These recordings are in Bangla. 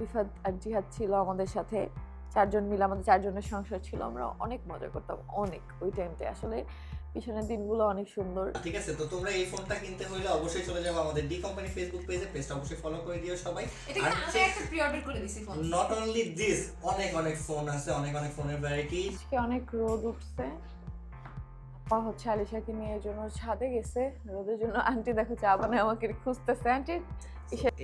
রিফাত আর জিহাদ ছিল আমাদের সাথে, 4 জন মিলে আমাদের 4 জনের সংসার ছিল। আমরা অনেক মজা করতাম, অনেক। ওই টাইমটা আসলে পিছনের দিনগুলো অনেক সুন্দর। ঠিক আছে, তো তোমরা এই ফোনটা কিনতে হলে অবশ্যই চলে যাবো আমাদের ডি কোম্পানি ফেসবুক পেজে, পেজটা অবশ্যই ফলো করে দিও সবাই। এটা আর কিন্তু আমি একটা প্রি অর্ডার করে দিছি ফোন। নট অনলি দিস, অনেক অনেক ফোন আছে, অনেক অনেক ফোনের ভ্যারাইটি। আজকে অনেক রোদ উঠছে। আপা হচ্ছে আলিশাকে নিয়ে এর জন্য ছাদে গেছে রোদের জন্য। আন্টি দেখো চা বানায় আমাকে খুঁজতেছে। আন্টি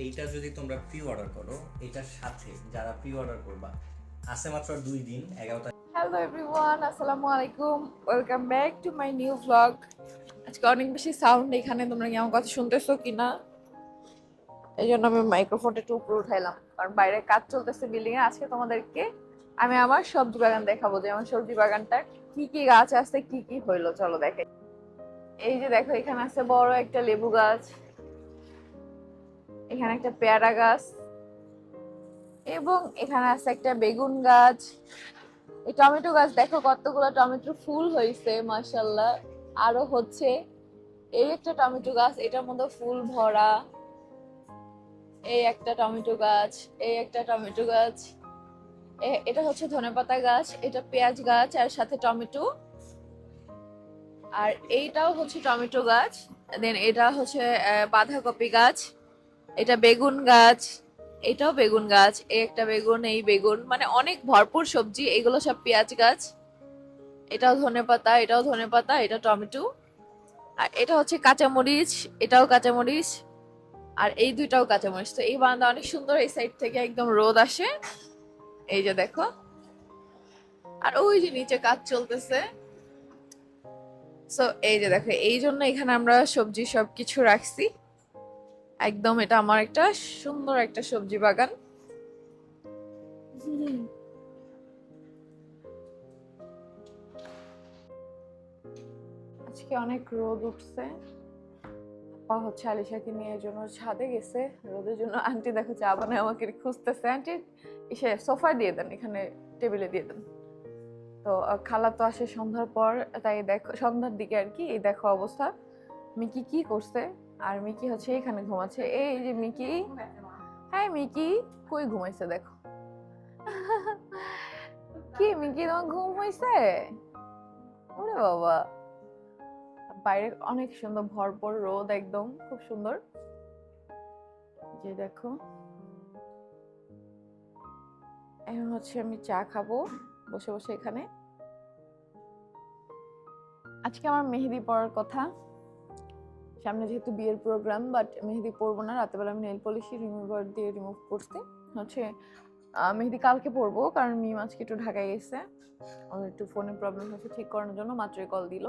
এইটা যদি তোমরা প্রি অর্ডার করো, এটার সাথে যারা প্রি অর্ডার করবা, আছে মাত্র 2 দিন, 11টা। হ্যালো এভরিওয়ান, আসসালামু আলাইকুম, welcome back to my new vlog. আজকে অনেক বেশি সাউন্ড এখানে, তোমরা কি আমার কথা শুনতেছো কিনা? এই জন্য আমি মাইক্রোফোনটা একটু উপরে উঠাইলাম, কারণ বাইরে কাজ চলতেছে বিল্ডিং এ। আজকে তোমাদেরকে আমি আমার সবজি বাগান দেখাবো, যে আমার সবজি বাগানটা কি কি গাছ আছে, কি কি হইলো, চলো দেখাই। এই যে দেখো, এখানে আছে বড় একটা লেবু গাছ, এখানে একটা পেয়ারা গাছ, এবং এখানে আছে একটা বেগুন গাছ। এই টমেটো গাছ দেখো কতগুলো টমেটো ফুল হয়েছে, মাশাআল্লাহ। আরো হচ্ছে এই একটা টমেটো গাছ, এটার মধ্যে ফুল ভরা। এই একটা টমেটো গাছ, এই একটা টমেটো গাছ, এটা হচ্ছে ধনেপাতা গাছ, এটা পেঁয়াজ গাছ আর সাথে টমেটো। আর এইটাও হচ্ছে টমেটো গাছ। দেন এটা হচ্ছে বাঁধাকপি গাছ, এটা বেগুন গাছ, এটাও বেগুন গাছ, এই একটা বেগুন, এই বেগুন, মানে অনেক ভরপুর সবজি। এগুলো সব পেঁয়াজ গাছ। এটাও ধনেপাতা, এটাও ধনেপাতা, এটা টমেটো। আর এটা হচ্ছে কাঁচামরিচ, এটাও কাঁচামরিচ, আর এই দুইটাও কাঁচামরিচ। তো এই বারান্দা অনেক সুন্দর, এই সাইড থেকে একদম রোদ আসে, এই যে দেখো। আর ওই যে নিচে কাজ চলতেছে। সো এই যে দেখো, এই জন্য এখানে আমরা সবজি সবকিছু রাখছি একদম। এটা আমার একটা সুন্দর একটা সবজি বাগান। আজকে অনেক রোদ উঠছে। আপা হচ্ছে আলিশাকে নিয়ে এর জন্য ছাদে গেছে রোদের জন্য। আন্টি দেখো চা বানায় আমাকে খুঁজতেছে। আন্টি এসে সোফা দিয়ে দেন, এখানে টেবিলে দিয়ে দেন। তো খালা তো আসে সন্ধ্যার পর, তাই দেখো সন্ধ্যার দিকে আর কি। এই দেখো অবস্থা, মিকি কি করছে। আর মিকি হচ্ছে এখানে ঘুমাচ্ছে, এই যে মিকি। হ্যাঁ মিকি কই ঘুমাইছে দেখো। কি মিকি, তোমার ঘুম হয়েছে? ওরে বাবা, বাইরে অনেক সুন্দর ভরপুর রোদ, একদম খুব সুন্দর। যে দেখো, এখন হচ্ছে আমি চা খাবো বসে বসে এখানে। আজকে আমার মেহেদি পরার কথা, সামনে যেহেতু বিয়ের প্রোগ্রাম, বাট মেহেদি পরবো না। রাতেবেলা আমি নেল পলিশ রিমুভার দিয়ে রিমুভ করছি। হচ্ছে মেহেদি কালকে পরবো, কারণ মিম আজকে একটু ঢাকায় গেছে, ওর একটু ফোনের প্রবলেম হচ্ছে, ঠিক করানোর জন্য মাত্রই কল দিল।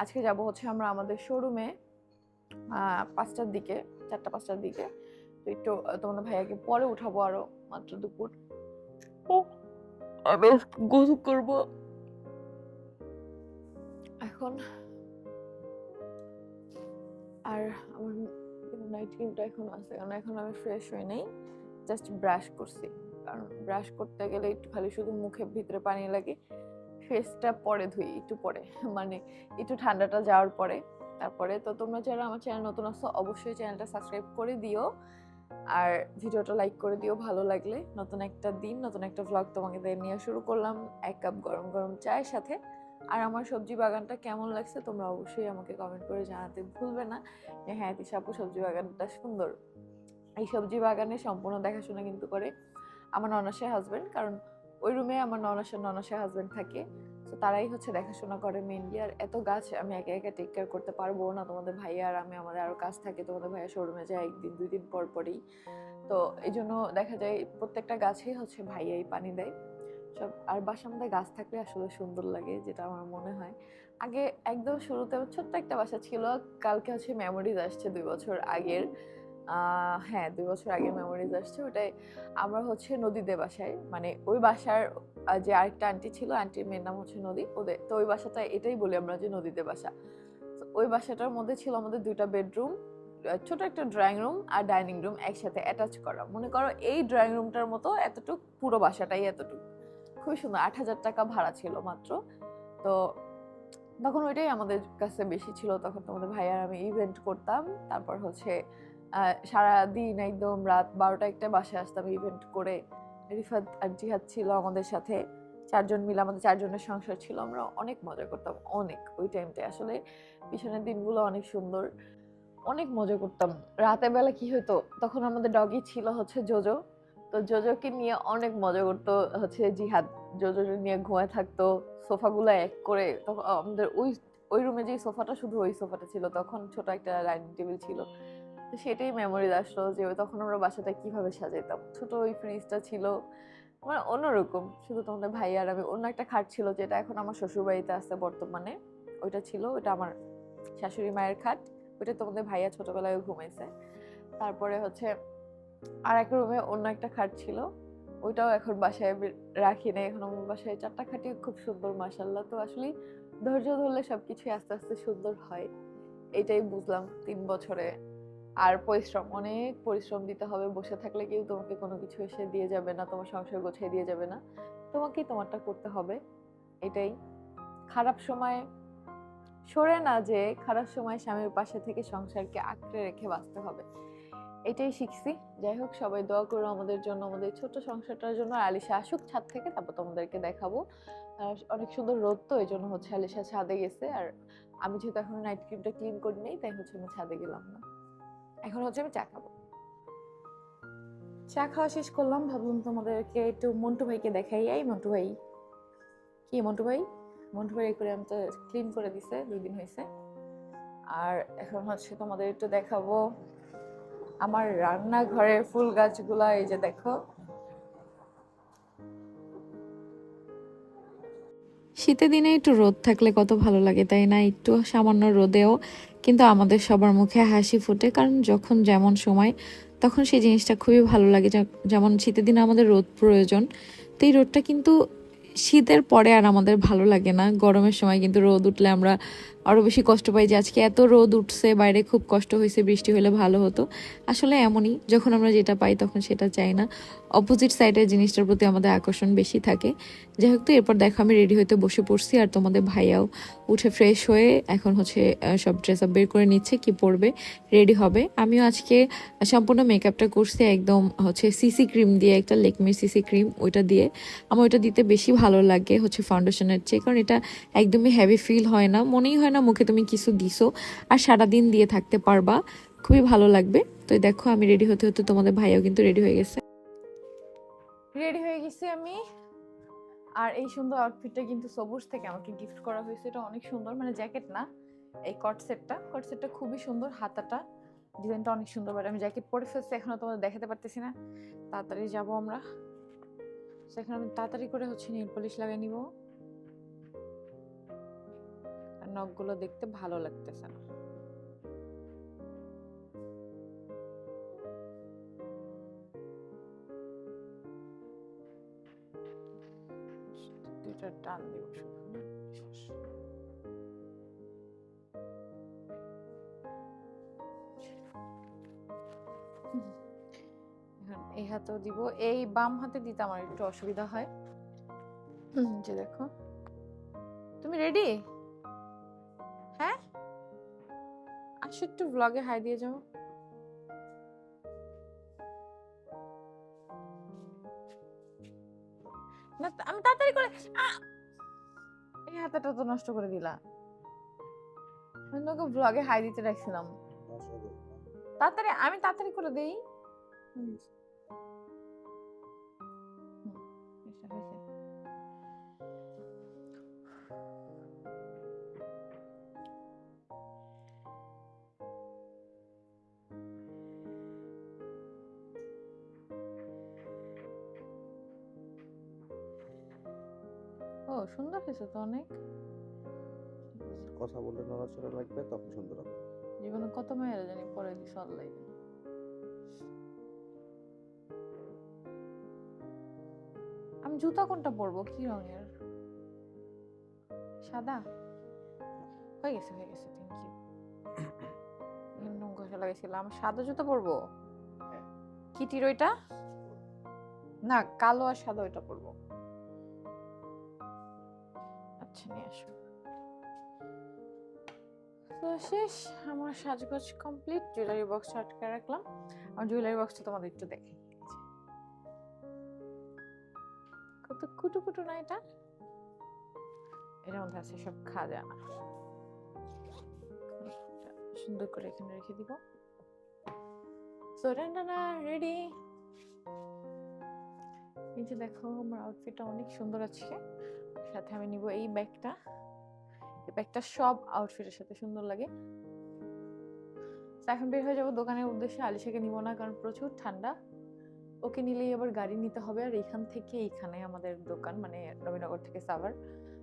আজকে যাব হচ্ছে আমরা আমাদের শোরুমে 5টার দিকে, 4টা-5টার দিকে। তো একটু তোমাদের ভাইয়াকে পরে উঠাবো, আরো মাত্র দুপুর। আমি গোসল করবো এখন। আর আমার নাইট ক্রিমটা এখন আছে, কারণ এখন আমি ফ্রেশ হই নাই, জাস্ট ব্রাশ করছি। কারণ ব্রাশ করতে গেলে একটু খালি শুধু মুখের ভিতরে পানি লাগে, ফেসটা পরে ধুই একটু পরে, মানে একটু ঠান্ডাটা যাওয়ার পরে। তারপরে তো তোমরা যারা আমার চ্যানেল নতুন আসছো, অবশ্যই চ্যানেলটা সাবস্ক্রাইব করে দিও, আর ভিডিওটা লাইক করে দিও ভালো লাগলে। নতুন একটা দিন, নতুন একটা ভ্লগ তোমাকে নিয়ে শুরু করলাম, 1 কাপ গরম গরম চায়ের সাথে। আর আমার সবজি বাগানটা কেমন লাগছে তোমরা অবশ্যই আমাকে কমেন্ট করে জানাতে ভুলবে না, যে হ্যাঁ তিশা আপু সবজি বাগানটা সুন্দর। এই সবজি বাগানের সম্পূর্ণ দেখাশোনা কিন্তু করে আমার ননাসের হাজবেন্ড, কারণ ওই রুমে আমার ননাসের হাজবেন্ড থাকে। তো তারাই হচ্ছে দেখাশোনা করে মেইনলি। আর এত গাছ আমি একা একা টেক কেয়ার করতে পারবো না, তোমাদের ভাইয়া আর আমি, আমাদের আরো কাজ থাকে। তোমাদের ভাইয়া শোরুমে যায় 1 দিন 2 দিন পর পরই। তো এই জন্য দেখা যায় প্রত্যেকটা গাছেই হচ্ছে ভাইয়াই পানি দেয় সব। আর বাসার মধ্যে গাছ থাকলে আসলে সুন্দর লাগে, যেটা আমার মনে হয়। আগে একদম শুরুতে ছোট্ট একটা বাসা ছিল, কালকে হচ্ছে মেমোরিজ আসছে 2 বছর আগের। হ্যাঁ 2 বছর আগের মেমোরিজ আসছে। ওটাই আমরা হচ্ছে নদীতে বাসায়, মানে ওই বাসার যে আরেকটা আন্টি ছিল, আন্টির মেয়ের নাম হচ্ছে নদী, ওদের তো ওই বাসাটা এটাই বলি আমরা যে নদীতে বাসা। ওই বাসাটার মধ্যে ছিল আমাদের 2টা বেডরুম, ছোট একটা ড্রয়িং রুম আর ডাইনিং রুম একসাথে অ্যাটাচ করা। মনে করো এই ড্রয়িং রুমটার মতো এতটুক, পুরো বাসাটাই এতটুক। খুবই সুন্দর, 8,000 টাকা ভাড়া ছিল মাত্র। তো তখন ওইটাই আমাদের কাছে বেশি ছিল। তখন তোমাদের ভাই আর আমি ইভেন্ট করতাম, তারপর হচ্ছে সারাদিন একদম রাত 12টা-1টা বাসায় আসতাম ইভেন্ট করে। রিফাত আর জিহাদ ছিল আমাদের সাথে, 4জন মিলে আমাদের 4জনের সংসার ছিল। আমরা অনেক মজা করতাম, অনেক। ওই টাইমটায় আসলে পিছনের দিনগুলো অনেক সুন্দর, অনেক মজা করতাম। রাতের বেলা কি হতো, তখন আমাদের ডগি ছিল হচ্ছে জোজো। তো জোজোকে নিয়ে অনেক মজা করতো হচ্ছে জিহাদ। জোজো নিয়ে ঘুমায় থাকতো, সোফাগুলো এক করে। তখন আমাদের ওই ওই রুমে যে সোফাটা, শুধু ওই সোফাটা ছিল, তখন ছোট একটা ডাইনিং টেবিল ছিল। তো সেটাই মেমোরি আসলো যে তখন আমরা বাসাটা কিভাবে সাজাইতাম। ছোট ওই ফ্রিজটা ছিল, মানে অন্যরকম। শুধু তোমাদের ভাই আর আমি। অন্য একটা খাট ছিল যেটা এখন আমার শ্বশুর বাড়িতে আছে বর্তমানে, ওইটা ছিল, ওইটা আমার শাশুড়ি মায়ের খাট। ওইটা তোমাদের ভাইয়া ছোটবেলায় ঘুমাইছে। তারপরে হচ্ছে আর এক রুমে অন্য একটা খাট ছিল, ওইটাও এখন বাসায় রাখি নাই। এখন আমার বাসায় 4টা খাটই খুব সুন্দর, মাশাআল্লাহ। তো আসলে ধৈর্য ধরলে সবকিছু আস্তে আস্তে সুন্দর হয়, এটাই বুঝলাম 3 বছরে। আর পরিশ্রম, অনেক পরিশ্রম দিতে হবে। বসে থাকলে কেউ তোমাকে কোনো কিছু এসে দিয়ে যাবে না, তোমার সংসার গোছিয়ে দিয়ে যাবে না। তোমাকেই তোমারটা করতে হবে, এটাই। খারাপ সময় সরে না যে, খারাপ সময় স্বামীর পাশে থেকে সংসারকে আঁকড়ে রেখে বাঁচতে হবে, এটাই শিখছি। যাই হোক, সবাই দোয়া করো আমাদের জন্য, আমাদের ছোট সংসারটার জন্য। আর আলিশা আসুক ছাদ থেকে, তারপর তোমাদেরকে দেখাবো। অনেক সুন্দর রোদ, তো এই জন্য হচ্ছে আলিশা ছাদে গেছে। আর আমি যেহেতু এখন নাইট ক্রিমটা ক্লিন করি নেই, তাই হচ্ছে আমি ছাদে গেলাম না। এখন হচ্ছে আমি চা খাবো। চা খাওয়া শেষ করলাম, ভাবলাম তোমাদেরকে একটু মন্টু ভাইকে দেখাই। এই মন্টু ভাই, কি মন্টু ভাই? মন্টু ভাই করে আমি তো ক্লিন করে দিছে, 2 দিন হয়েছে। আর এখন হচ্ছে তোমাদের একটু দেখাবো আমার রান্নাঘরের ফুল গাছগুলা। এই যে দেখো, শীতের দিনে একটু রোদ থাকলে কত ভালো লাগে, তাই না? একটু সামান্য রোদেও কিন্তু আমাদের সবার মুখে হাসি ফোটে, কারণ যখন যেমন সময় তখন সেই জিনিসটা খুবই ভালো লাগে। যেমন শীতের দিনে আমাদের রোদ প্রয়োজন, তো এই রোদটা কিন্তু শীতের পরে আর আমাদের ভালো লাগে না। গরমের সময় কিন্তু রোদ উঠলে আমরা আরো বেশি কষ্ট পাই, যে আজকে এত রোদ উঠছে, বাইরে খুব কষ্ট হয়েছে, বৃষ্টি হলে ভালো হতো। আসলে এমনই, যখন আমরা যেটা পাই তখন সেটা চাই না, অপোজিট সাইডের জিনিসটার প্রতি আমাদের আকর্ষণ বেশি থাকে। যাই হোক, তো এরপর দেখো আমি রেডি হতে বসে পড়ছি, আর তোমাদের ভাইয়াও উঠে ফ্রেশ হয়ে এখন হচ্ছে সব ড্রেস আপ বের করে নিচ্ছে, কি পরবে, রেডি হবে। আমিও আজকে সম্পূর্ণ মেকআপটা করছি একদম হচ্ছে সিসি ক্রিম দিয়ে, একটা লেকমির সিসি ক্রিম, ওইটা দিয়ে। আমার ওইটা দিতে বেশি ভালো লাগে হচ্ছে ফাউন্ডেশনের চেয়ে, কারণ এটা একদমই হেভি ফিল হয় না, মনেই হয় না মুখে তুমি কিছু দিছো, আর সারাদিন দিয়ে থাকতে পারবা, খুবই ভালো লাগবে। তো দেখো আমি রেডি হতে হতে তোমাদের ভাইয়াও কিন্তু রেডি হয়ে গেছে। রেডি হয়ে গেছি আমি। আর এই সুন্দর আউটফিটটা কিন্তু সবুজ থেকে আমাকে গিফট করা হয়েছে। এটা অনেক সুন্দর, মানে জ্যাকেট না, এই কট সেটটা খুবই সুন্দর। হাতাটা ডিজাইনটা অনেক সুন্দর, বাট আমি জ্যাকেট পরে ফেলছি, এখনো তোমাদের দেখাতে পারতেছি না। তাড়াতাড়ি যাবো আমরা, সেখানে আমি তাড়াতাড়ি করে হচ্ছে নেল পলিশ লাগিয়ে নিব। আর নখগুলো দেখতে ভালো লাগতেছে না। দুইটা টান দিব শুধু। এখন এই হাতেও দিব, এই বাম হাতে দিতে আমার একটু অসুবিধা হয়। যে দেখো, তুমি রেডি? হ্যাঁ, আসো একটু ব্লগে হাই দিয়ে যাও। না, আমি তাড়াতাড়ি করে এই হাতটা তো নষ্ট করে দিলা। আমি তোমাকে ব্লগে হাই দিতে রাখছিলাম, তাড়াতাড়ি, আমি তাড়াতাড়ি করে দেই। ও সুন্দর হয়েছে তো অনেক। কথা বললে নড়াচড়া লাগবে, তখন সুন্দর হবে। জীবনে কত মেয়েরা জানি পরে দিস আল্লাহ। আমি জুতা কোনটা পরবো, কি রঙের? সাদা হয়ে গেছে, হয়ে গেছে, থ্যাংক ইউ। ঘষা লাগাইছিলাম, সাদা জুতা পরবো। কিটির ওইটা না, কালো আর সাদা ওইটা পরবো। আচ্ছা নিয়ে আসো। তো শেষ, আমার সাজগোজ কমপ্লিট। জুয়েলারি বক্স আটকে রাখলাম। আমার জুয়েলারি বক্সটা তোমাদের একটু দেখি, কত কুটু কুটু না এটা। এটার মধ্যে আছে সব খাজানা। সুন্দর করে এখানে রেখে দিব। সো রান্না রেডি। এই যে দেখো আমার আউটফিটটা অনেক সুন্দর আছে। সাথে আমি নিব এই ব্যাগটা। এই ব্যাগটা সব আউটফিটের সাথে সুন্দর লাগে। তো এখন বের হয়ে যাবো দোকানের উদ্দেশ্যে। আলিশাকে নিব না, কারণ প্রচুর ঠান্ডা। ওকে নিলেই আবার গাড়ি নিতে হবে, আর এখান থেকে এইখানে আমাদের দোকান, মানে রবিনগর থেকে সাভার।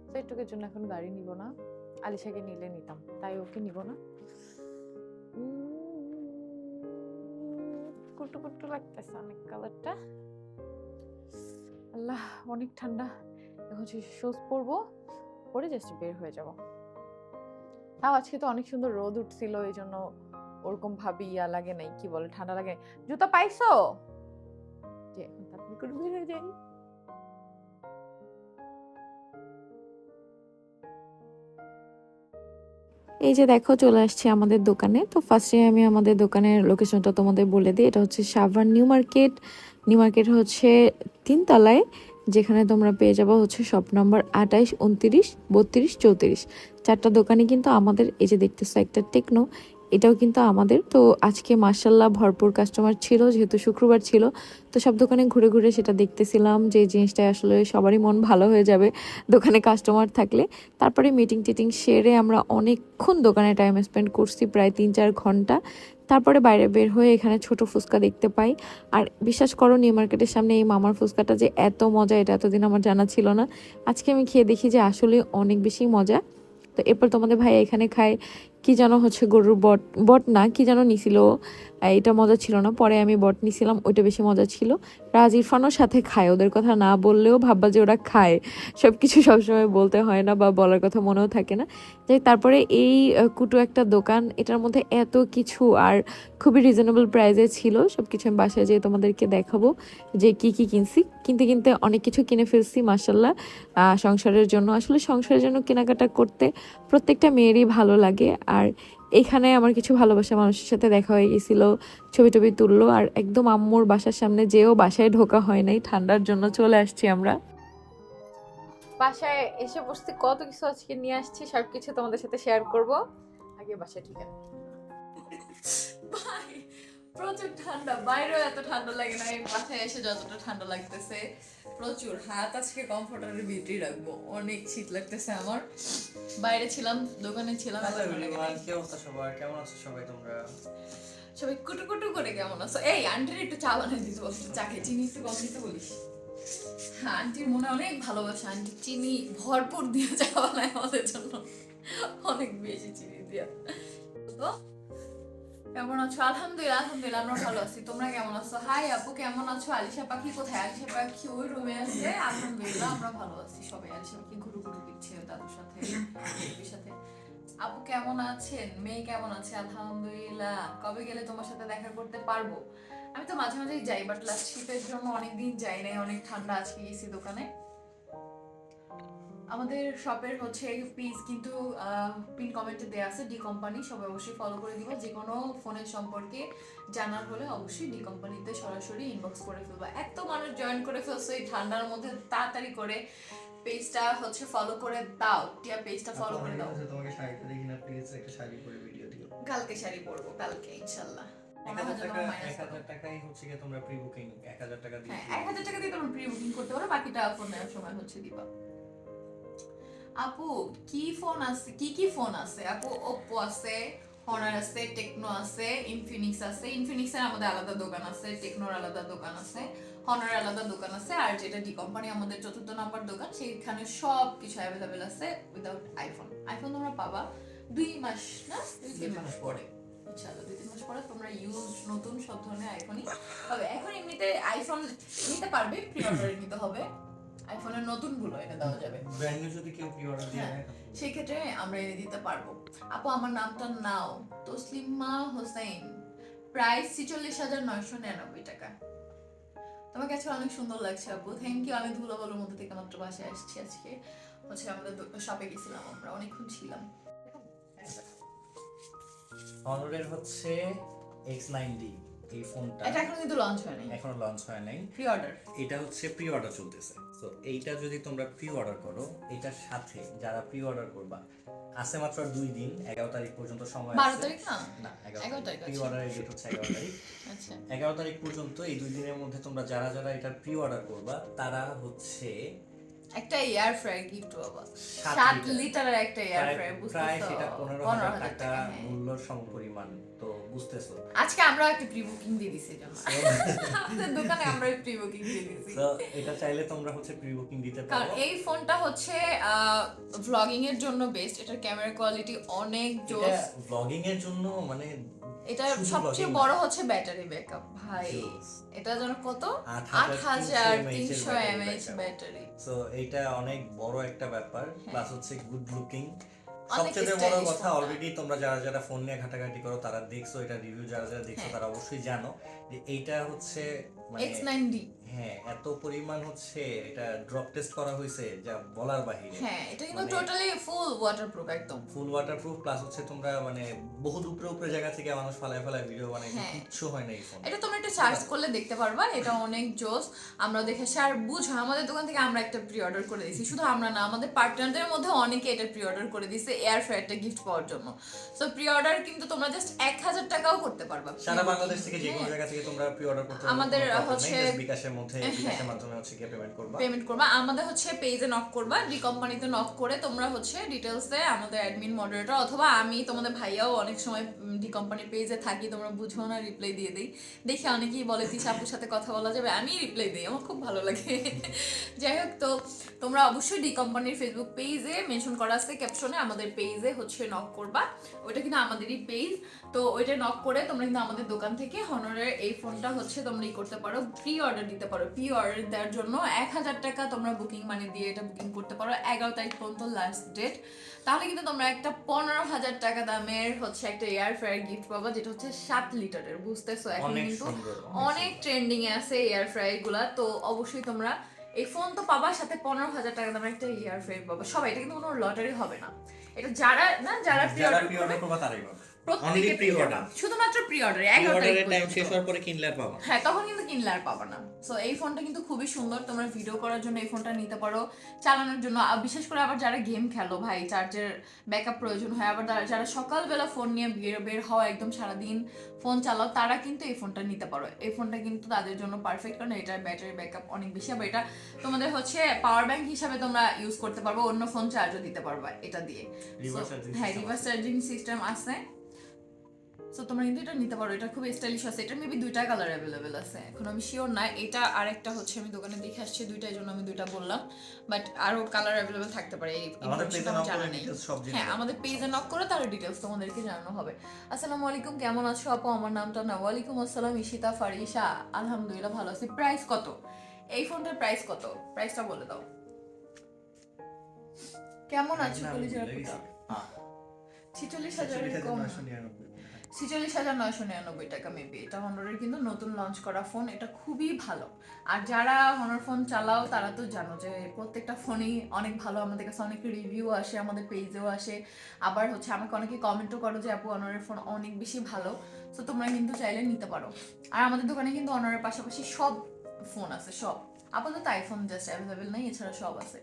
তো এইটুকুর জন্য এখন গাড়ি নিব না। আলিশাকে নিলে নিতাম, তাই ওকে নিব না। কুটু কুটু লাগতেছে অনেক কালারটা। আল্লাহ, অনেক ঠান্ডা। এখন শুজ পরবো, পরে জাস্ট বের হয়ে যাব। তাও আজকে তো অনেক সুন্দর রোদ উঠছিল, এই জন্য ওরকম ভাবি ইয়া লাগে নাই, কি বলে, ঠান্ডা লাগে। জুতা পাইছো? যে এখন তাড়াতাড়ি করে বের হয়ে যাই। এই যে দেখো চলে আসছি আমাদের দোকানে। তো ফার্স্টে আমি আমাদের দোকানের লোকেশনটা তোমাদের বলে দিই। এটা হচ্ছে Savar new market. New market হচ্ছে 3 তলায়, যেখানে তোমরা পেয়ে যাবো হচ্ছে শপ নাম্বার 28, 29, 32, 34। 4টা দোকানই কিন্তু আমাদের। এই যে দেখতেছো একটা টেকনো, এটাও কিন্তু আমাদের। তো আজকে মাশাল্লাহ ভরপুর কাস্টমার ছিল, যেহেতু শুক্রবার ছিল। তো সব দোকানে ঘুরে ঘুরে সেটা দেখতেছিলাম, যে জিনিসটা আসলে সবারই মন ভালো হয়ে যাবে দোকানে কাস্টমার থাকলে। তারপরে মিটিং টিটিং সেরে আমরা অনেকক্ষণ দোকানে টাইম স্পেন্ড করছি, প্রায় 3-4 ঘন্টা। তারপরে বাইরে বের হয়ে এখানে ছোট ফুচকা দেখতে পাই। আর বিশ্বাস করো, নিউ মার্কেটের সামনে এই মামার ফুচকাটা যে এত মজা, এটা এতদিন আমার জানা ছিল না। আজকে আমি খেয়ে দেখি যে আসলে অনেক বেশি মজা। তো এরপর তোমাদের ভাই এখানে খায় কি যেন হচ্ছে গরুর বট, বট না কি যেন নিছিল, এটা মজা ছিল না। পরে আমি বট নিছিলাম, ওইটা বেশি মজা ছিল। রাজ ইরফানও সাথে খায়, ওদের কথা না বললেও ভাববা যে ওরা খায়। সব কিছু সবসময় বলতে হয় না, বা বলার কথা মনেও থাকে না। যাই, তারপরে এই কুটু একটা দোকান, এটার মধ্যে এত কিছু আর খুবই রিজনেবল প্রাইসে ছিল। সব কিছু আমি বাসায় যেয়ে তোমাদেরকে দেখাবো যে কি কি কিনছি। কিনতে কিনতে অনেক কিছু কিনে ফেলছি মাশাল্লাহ। সংসারের জন্য, আসলে সংসারের জন্য কেনাকাটা করতে প্রত্যেকটা মেয়েরই ভালো লাগে। আর এখানে আমার কিছু ভালোবাসা মানুষের সাথে দেখা হয়ে গেছিল, ছবি টবি তুললো। আর একদম আম্মুর বাসার সামনে যেও বাসায় ঢোকা হয় নাই, ঠান্ডার জন্য চলে আসছি আমরা। বাসায় এসে বসতে কত কিছু আজকে নিয়ে আসছি, সবকিছু তোমাদের সাথে শেয়ার করব। আগে বাসায় ঠিক আছে। প্রচুর ঠান্ডা, বাইরেও এত ঠান্ডা লাগে না, এই বাসায় এসে যতটা ঠান্ডা লাগতেছে প্রচুর। হাত আজকে কমফোর্টারের ভিতরেই রাখবো, অনেক শীত লাগতেছে আমার। বাইরে ছিলাম, দোকানে ছিলাম। কি অবস্থা সবার, কেমন আছো সবাই তোমরা? সবাই কুটু কুটু করে কেমন আছো? এই আন্টির একটু চা বানিয়ে দিতে বলছি, চাকে চিনি একটু কম দিতে বলিস। হ্যাঁ, আন্টির মনে অনেক ভালোবাসা, আন্টি চিনি ভরপুর দিয়ে চা বানায় আমাদের জন্য, অনেক বেশি চিনি দিয়া। তো কেমন আছো? আলহামদুলিল্লাহ, আলহামদুলিল্লাহ আমরা ভালো আছি। তোমরা কেমন আছো? হাই আপু, কেমন আছো? আলিশা পাখি কোথায়? আলিশা পাখি ওই রুমে আছে। আলহামদুলিল্লাহ আমরা ভালো আছি সবাই। আলিশা পাখি ঘুরু ঘুরু দিচ্ছে দাদুর সাথে, বেবির সাথে। আপু কেমন আছেন? মেয়ে কেমন আছে? আলহামদুলিল্লাহ। কবে গেলে তোমার সাথে দেখা করতে পারবো? আমি তো মাঝে মাঝেই যাই, বাট লাস্ট শীতের জন্য অনেকদিন যাই নাই, অনেক ঠান্ডা। আজকে গেছি দোকানে। আমাদের শপের হচ্ছে পেজ কিন্তু পিন কমেন্টে দেওয়া আছে, ডি কোম্পানি। সবাই অবশ্যই ফলো করে দিবা। যে কোনো ফোনের সম্পর্কে জানার হলে অবশ্যই ডি কোম্পানিতে সরাসরি ইনবক্স করে ফেলবা। এত মানুষ জয়েন করে ফেলছো এই ঠান্ডার মধ্যে, তাড়াতাড়ি করে পেজটা হচ্ছে ফলো করে দাও। টিয়া পেজটা ফলো করে দাও। তোমাকে শাড়িতে দেখি না, প্লিজ একটা শাড়ি পরে ভিডিও দিও। কালকে শাড়ি পরবো, কালকে ইনশাআল্লাহ। 1000 টাকাই হচ্ছে কি তোমরা প্রি বুকিং 1000 টাকা দিয়ে। হ্যাঁ, 1000 টাকা দিয়ে তোমরা প্রি বুকিং করতে পারো, বাকিটা ফোনের সময় হচ্ছে দিবা। আপু কি ফোন আছে, কি কি ফোন আছে আপু? ওপ্পো আছে, হনার আছে, টেকনো আছে, ইনফিনিক্স আছে। ইনফিনিক্সের আমাদের আলাদা দোকান আছে, টেকনোর আলাদা দোকান আছে, হনার আলাদা দোকান আছে। আর যেটা ডি কোম্পানি আমাদের 4র্থ নাম্বার দোকান, সেইখানে সব কিছু অ্যাভেলেবেল আছে উইদাউট আইফোন। আইফোন তোমরা পাবা 2 মাস না 2-3 মাস পরে, ইনশাআল্লাহ 2-3 মাস পরে তোমরা ইউজ নতুন সব ধরনের আইফোনই পাবে। এখন এমনিতে আইফোন নিতে পারবে, প্রি অর্ডারে নিতে হবে। আইফোনের নতুন গুলো এনে দেওয়া যাবে, ব্র্যান্ড নিউ যদি কেউ প্রি অর্ডার দিয়ে নেয় সেই ক্ষেত্রে আমরা এনে দিতে পারবো। আপু আমার নামটা নাও, তসলিমা হোসেন, প্রাইস 46,999 টাকা। তোমার কাছে অনেক সুন্দর লাগছে আপু, থ্যাংক ইউ। আমি ধুলাবালুর মধ্যে থেকে মাত্র বাসায় আসছি আজকে। হচ্ছে আমাদের শপে গেছিলাম, আমরা অনেকক্ষণ ছিলাম। অনরের হচ্ছে X9D এই ফোনটা এটা এখন কিন্তু লঞ্চ হয় নাই, এখনো লঞ্চ হয় নাই। Pre order. এটা হচ্ছে প্রি অর্ডার চলতেছে। তো এইটা যদি তোমরা প্রি অর্ডার করো, এটার সাথে যারা প্রি অর্ডার করবা, আছে মাত্র 2 দিন, 11 তারিখ পর্যন্ত সময় 12 আছে। তারিখ না? না, 11 11 তারিখ, তারিখ। প্রি আচ্ছা। অর্ডারের ডেট হচ্ছে 11 তারিখ। আচ্ছা 11 তারিখ পর্যন্ত এই 2 দিনের মধ্যে তোমরা যারা যারা এটা প্রি অর্ডার করবা, তারা হচ্ছে একটা এয়ার ফ্রায়ার গিফট পাবা, 7 7 লিটার। লিটারের একটা এয়ার প্রায় ফ্রায়ার, প্রায় বুঝতেছো? সেটা 15,000 15,000 টাকা টাকা, হ্যাঁ। মূল্য সমপরিমাণ। তো বুঝতেছো। আজকে আমরা একটা প্রি বুকিং দিয়ে দিছি জন্য আমাদের দোকানে আমরা প্রি বুকিং দিয়ে দিছি। তো এটা চাইলে তোমরা হচ্ছে প্রি বুকিং দিতে কারণ পারো। এই ফোনটা হচ্ছে ভ্লগিং এর জন্য বেস্ট, এটার ক্যামেরা কোয়ালিটি অনেক এটা জোস। ব্লগিং এর জন্য মানে এটা শুধু সবচেয়ে vlogging বড় না। হচ্ছে ব্যাটারি ব্যাকআপ ভাই। Jokes। এটা যেন কত 8,300 8,300 mAh ব্যাটারি। সো এইটা অনেক বড় একটা ব্যাপার, প্লাস হচ্ছে গুড লুকিং। অনেক সবচেয়ে বড় stylish কথা, ফোনটা। অলরেডি তোমরা যারা যারা ফোন নিয়ে ঘাটাঘাটি করো তারা দেখছো, এটা রিভিউ যারা যারা দেখছো হ্যাঁ। তারা অবশ্যই জানো যে এইটা হচ্ছে মানে X9D। হ্যাঁ, এত পরিমাণ হচ্ছে এটা ড্রপ টেস্ট করা হয়েছে যা বলার বাহিরে। হ্যাঁ, এটা কিন্তু মানে- টোটালি ফুল ওয়াটারপ্রুফ একদম। ফুল ওয়াটারপ্রুফ, প্লাস হচ্ছে তোমরা মানে বহুত উপরে উপরে জায়গা থেকে মানুষ ফালায় ফালায় ভিডিও বানায়, হ্যাঁ। কিচ্ছু হয় না এই ফোন। এটা তোমরা একটু সার্চ করলে দেখতে পারবা, এটা অনেক জোস। আমরা দেখেছি আর বুঝো, আমাদের দোকান থেকে আমরা একটা প্রি অর্ডার করে দিয়েছি, শুধু আমরা না, আমাদের পার্টনারদের মধ্যে অনেকে এটা প্রি অর্ডার করে দিয়েছে এয়ার ফ্রায়ারটা গিফট পাওয়ার জন্য। সো প্রি অর্ডার কিন্তু তোমরা জাস্ট 1,000 টাকাও করতে পারবা সারা বাংলাদেশ থেকে যে কোনো হ্যাঁ। জায়গা থেকে তোমরা প্রি অর্ডার করতে আমাদের হচ্ছে- বিকাশের মধ্যে হ্যাঁ। বিকাশের মাধ্যমে হচ্ছে গিয়ে পেমেন্ট করবা। পেমেন্ট করবা। আমাদের হচ্ছে পেজে নক করবা, ডি কোম্পানিতে নক করে তোমরা হচ্ছে ডিটেলসে আমাদের অ্যাডমিন মডারেটর অথবা আমি, তোমাদের ভাইয়াও অনেক সময় ডি কোম্পানির পেজে থাকি, তোমরা বুঝো না, রিপ্লাই দিয়ে দিই। দেখে অনেকেই বলে তিশা আপুর সাথে কথা বলা যাবে, আমি রিপ্লাই দিই, আমার খুব ভালো লাগে। যাই হোক, তো তোমরা অবশ্যই ডি কোম্পানির ফেসবুক পেজে মেনশন করা আছে ক্যাপশনে, আমাদের পেজে হচ্ছে নক করবা। ওইটা কিন্তু আমাদেরই পেজ, তো ওইটা নক করে তোমরা কিন্তু আমাদের দোকান থেকে হনরের এই ফোনটা হচ্ছে তোমরা করতে পারো, প্রি অর্ডার দিতে পারো। প্রি অর্ডার দেওয়ার জন্য 1,000 টাকা তোমরা বুকিং মানি দিয়ে এটা বুকিং করতে পারো। 11 তারিখ পর্যন্ত লাস্ট ডেট। তাহলে কিন্তু তোমরা একটা 15,000 টাকা দামের হচ্ছে একটা এয়ার ফ্রায়ার গিফট পাবা, যেটা হচ্ছে 7 লিটারের, বুঝতেছো? এখন অনেক কিন্তু সুন্দর, অনেক ট্রেন্ডিং এ আছে এয়ার ফ্রায়ার গুলা। তো অবশ্যই তোমরা এই ফোন তো পাবা, সাথে 15,000 টাকা দামের একটা এয়ার ফ্রায়ার পাবা। সবাই, এটা কিন্তু কোনো লটারি হবে না, এটা যারা না যারা প্রি যারা অর্ডার প্রি অর্ডার করবা তারাই পাবে। প্রত্যেকে Only pre-order। শুধুমাত্র প্রি অর্ডার প্রি 11 তারিখ অর্ডারের টাইম পর্যন্ত। শেষ হওয়ার পরে কিনলে আর পাবা না। হ্যাঁ, তখন কিন্তু কিনলে আর পাবা না। সো এই ফোনটা কিন্তু খুবই সুন্দর, তোমরা ভিডিও করার জন্য এই ফোনটা নিতে পারো, চালানোর জন্য। আর বিশেষ করে আবার যারা গেম খেলো ভাই, চার্জের ব্যাকআপ প্রয়োজন হয়, আবার যারা সকালবেলা ফোন নিয়ে বের হওয়া, একদম সারাদিন ফোন চালাও, তারা কিন্তু এই ফোনটা নিতে পারো। এই ফোনটা কিন্তু তাদের জন্য পারফেক্ট, কারণ এটার ব্যাটারি ব্যাকআপ অনেক বেশি। আবার এটা তোমাদের হচ্ছে পাওয়ার ব্যাংক হিসাবে তোমরা ইউজ করতে পারবো, অন্য ফোন চার্জও দিতে পারবা এটা দিয়ে। Reverse charging হ্যাঁ, system রিভার্স চার্জিং সিস্টেম আছে। সো তোমরা কিন্তু এটা নিতে পারো, এটা খুব স্টাইলিশ আছে। এটা মেবি 2টা কালার অ্যাভেলেবেল আছে, এখন আমি শিওর না। এটা আর একটা হচ্ছে আমি দোকানে দেখে আসছি, দুইটার জন্য আমি দুইটা বললাম, বাট আরো কালার অ্যাভেলেবেল থাকতে পারে, এই আমাদের information পেজে আমার নক জানা করে নেই। ডিটেইলস সব জেনে হ্যাঁ, যাবে। আমাদের পেজে নক করে তার ডিটেলস তোমাদেরকে জানানো হবে। আসসালামু আলাইকুম, কেমন আছো আপু? আমার নামটা না। ওয়ালাইকুম আসসালাম, ইশিতা ফারিসা। আলহামদুলিল্লাহ ভালো আছি। প্রাইস কত? এই ফোনটার প্রাইস কত? প্রাইসটা বলে দাও। কেমন আছো না, আমি কলিজার ভুলে পুতা? গেছি। 46,000 কম। 46,999 46,999 টাকা মেবি। এটা হনরের কিন্তু নতুন লঞ্চ করা ফোন, এটা খুবই ভালো। আর যারা হনর ফোন চালাও তারা তো জানো যে প্রত্যেকটা ফোনই অনেক ভালো। আমাদের কাছে অনেক রিভিউ আসে, আমাদের পেজেও আসে, আবার হচ্ছে আমাকে অনেকে কমেন্টও করো যে আপু হনরের ফোন অনেক বেশি ভালো। সো তোমরা কিন্তু চাইলে নিতে পারো। আর আমাদের দোকানে কিন্তু হনরের পাশাপাশি সব ফোন আছে, সব। আপাতত আইফোন জাস্ট অ্যাভেলেবেল নেই, এছাড়া সব আছে।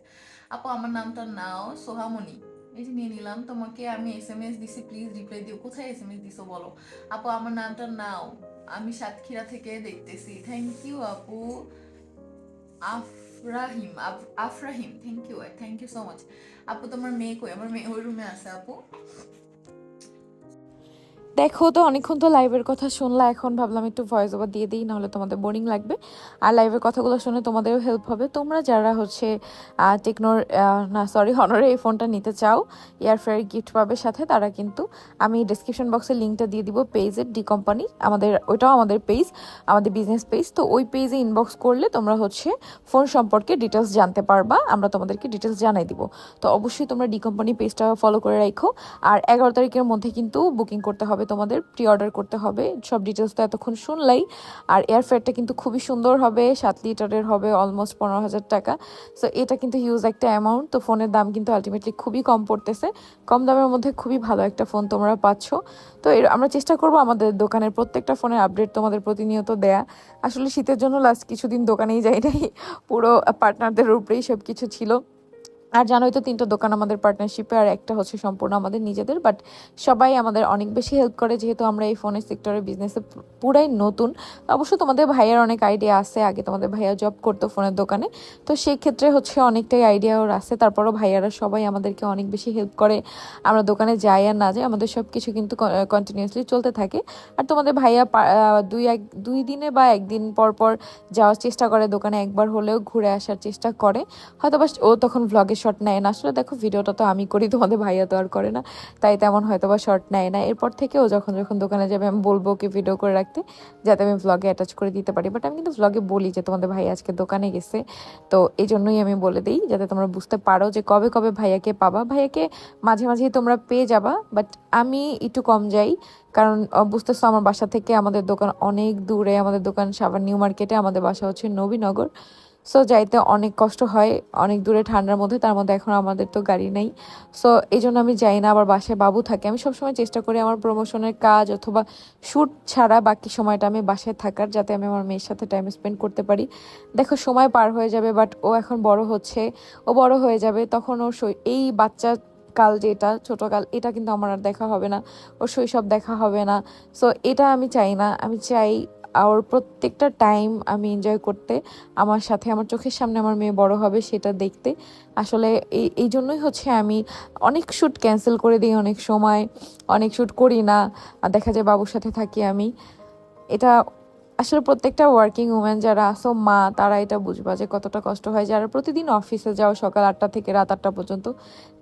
আপু আমার নামটা নাও সোহামণি, এই যে নিয়ে নিলাম। তোমাকে আমি SMS দিছি, প্লিজ রিপ্লাই দিও। কোথায় SMS দিছো বলো? আপু আমার নামটা নাও, আমি সাতক্ষীরা থেকে দেখতেছি। থ্যাংক ইউ আপু। আফরাহিম থ্যাংক ইউ সো মাচ। আপু তোমার মেয়ে কই? আমার মেয়ে ওই রুমে আছে আপু। দেখো তো অনেকক্ষণ তো লাইভের কথা শুনলা, এখন ভাবলাম একটু ভয়েস ওভার দিয়ে দিই, নাহলে তোমাদের বোরিং লাগবে। আর লাইভের কথাগুলো শুনে তোমাদেরও হেল্প হবে। তোমরা যারা হচ্ছে হনরের এই ফোনটা নিতে চাও, এয়ার ফ্রায়ার গিফট পাবে সাথে, তারা কিন্তু আমি ডিসক্রিপশন বক্সে লিঙ্কটা দিয়ে দিব পেজের, ডি কোম্পানি ওইটাও আমাদের পেজ, আমাদের বিজনেস পেজ। তো ওই পেজে ইনবক্স করলে তোমরা হচ্ছে ফোন সম্পর্কে ডিটেলস জানতে পারবা, আমরা তোমাদেরকে ডিটেলস জানাই দিব। তো অবশ্যই তোমরা ডি কোম্পানি পেজটা ফলো করে রাখো। আর 11 তারিখের মধ্যে কিন্তু বুকিং করতে হবে তোমাদের প্রি অর্ডার করতে হবে। সব ডিটেলস তো এতক্ষণ শুনলাই। আর এয়ারফেয়ারটা কিন্তু খুবই সুন্দর হবে, 7 লিটারের হবে, অলমোস্ট 15,000 টাকা। সো এটা কিন্তু হিউজ একটা অ্যামাউন্ট। তো ফোনের দাম কিন্তু আলটিমেটলি খুবই কম পড়তেছে, কম দামের মধ্যে খুবই ভালো একটা ফোন তোমরা পাচ্ছ। তো আমরা চেষ্টা করবো আমাদের দোকানের প্রত্যেকটা ফোনের আপডেট তোমাদের প্রতিনিয়ত দেয়া। আসলে শীতের জন্য লাস্ট কিছুদিন দোকানেই যাই নাই, পুরো পার্টনারদের উপরেই সব কিছু ছিল। আর জানোই তো 3টা দোকান আমাদের পার্টনারশিপে, আর একটা হচ্ছে সম্পূর্ণ আমাদের নিজেদের। বাট সবাই আমাদের অনেক বেশি হেল্প করে, যেহেতু আমরা এই ফোনের সেক্টরে বিজনেসে পুরাই নতুন। অবশ্য তোমাদের ভাইয়ার অনেক আইডিয়া আছে, আগে তোমাদের ভাইয়া জব করতো ফোনের দোকানে, তো সেই ক্ষেত্রে হচ্ছে অনেকটাই আইডিয়া ওর আছে। তারপরও ভাইয়ারা সবাই আমাদেরকে অনেক বেশি হেল্প করে। আমরা দোকানে যাই আর না যাই, আমাদের সব কিছু কিন্তু কন্টিনিউয়াসলি চলতে থাকে। আর তোমাদের ভাইয়া 2 দিনে বা 1 দিন পর পর যাওয়ার চেষ্টা করে দোকানে, একবার হলেও ঘুরে আসার চেষ্টা করে। হয়তো বা ও তখন ভ্লগে শর্ট নেয় না। আসলে দেখো, ভিডিওটা তো আমি করি, তোমাদের ভাইয়া তো আর করে না, তাই তেমন হয়তো বা শর্ট নেয় না। এরপর থেকে ও যখন দোকানে যাবে আমি বলবো ওকে ভিডিও করে রাখতে, যাতে আমি ভ্লগে অ্যাটাচ করে দিতে পারি। বাট আমি কিন্তু ভ্লগে বলি যে তোমাদের ভাই আজকে দোকানে গেছে, তো এই জন্যই আমি বলে দিই, যাতে তোমরা বুঝতে পারো যে কবে কবে ভাইয়াকে পাবা। ভাইয়াকে মাঝে মাঝেই তোমরা পেয়ে যাবা, বাট আমি একটু কম যাই, কারণ বুঝতেছো আমার বাসা থেকে আমাদের দোকান অনেক দূরে। আমাদের দোকান সাভার নিউ মার্কেটে, আমাদের বাসা হচ্ছে নবীনগর। সো যাইতে অনেক কষ্ট হয়, অনেক দূরে, ঠান্ডার মধ্যে। তার মধ্যে এখন আমাদের তো গাড়ি নেই, সো এই জন্য আমি যাই না। আবার বাসায় বাবু থাকে। আমি সবসময় চেষ্টা করি আমার প্রমোশনের কাজ অথবা শ্যুট ছাড়া বাকি সময়টা আমি বাসায় থাকার, যাতে আমি আমার মেয়ের সাথে টাইম স্পেন্ড করতে পারি। দেখো, সময় পার হয়ে যাবে, বাট ও এখন বড় হচ্ছে, ও বড় হয়ে যাবে, তখন ওর এই বাচ্চা কাল, যেটা ছোট কাল, এটা কিন্তু আমার আর দেখা হবে না, ওর শৈশব দেখা হবে না। সো এটা আমি চাই না। আমি চাই ওর প্রত্যেকটা টাইম আমি এনজয় করতে, আমার সাথে, আমার চোখের সামনে আমার মেয়ে বড় হবে সেটা দেখতে। আসলে এই জন্যই হচ্ছে আমি অনেক শ্যুট ক্যান্সেল করে দিই, অনেক সময় অনেক শ্যুট করি না, আর দেখা যায় বাবুর সাথে থাকি আমি। এটা আসলে প্রত্যেকটা ওয়ার্কিং উম্যান যারা আসো, মা, তারা এটা বুঝবা যে কতটা কষ্ট হয়। যারা প্রতিদিন অফিসে যাও সকাল 8টা থেকে রাত 8টা পর্যন্ত,